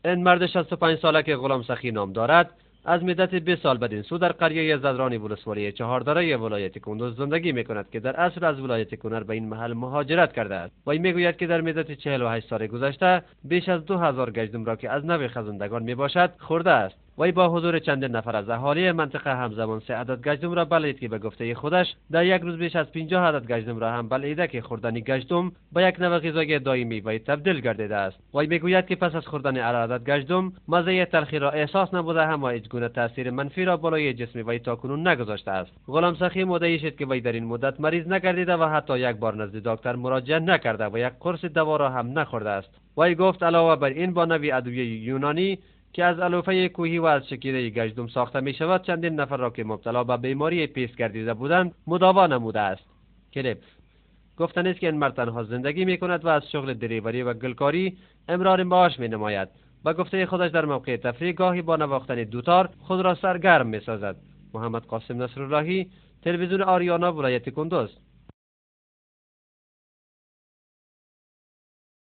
این مرد 65 ساله که غلام سخی نام دارد از مدت 20 سال بدین سو در قریه زدرانی ولسوالی چهاردره ولایت کندوز زندگی میکند که در اصل از ولایت کنر به این محل مهاجرت کرده است. وی میگوید که در مدت 48 سال گذشته بیش از 2000 گشتم را که از نوع خزندگان میباشد خورده است. وی با حضور چندین نفر از اهالی منطقه همزمان 3 عدد گشتم را بلعید که به گفته خودش در یک روز بیش از 50 عدد گشتم را هم بلعیده که خوردن گشتم به یک نوع غذای دائمی وی تبدیل گردیده است. وی میگوید که پس از خوردن عدد گشتم مزه تلخی را احساس نبوده هم و هیچ گونه تاثیر منفی را بالای جسم وی تاکنون نگذاشته است. غلام سخی مدعی شد که وی در این مدت مریض نگردیده و حتی یک بار نزد دکتر مراجعه نکرده و یک قرص دوا را هم نخورده است. وی گفت علاوه بر این با نوع ادویه یونانی که از علوفه کوهی و از شکیره گشتم ساخته می شود چندین نفر را که مبتلا به بیماری پیس گردیده بودند مداوا نموده است. کلیپ گفتن است که این مرد تنها زندگی می کند و از شغل دریوری و گلکاری امرار معاش می نماید. با گفته خودش در موقع تفریح گاهی با نواختن دوتار خود را سرگرم می سازد. محمد قاسم نصراللهی، تلویزیون آریانا، ولایت کندوز.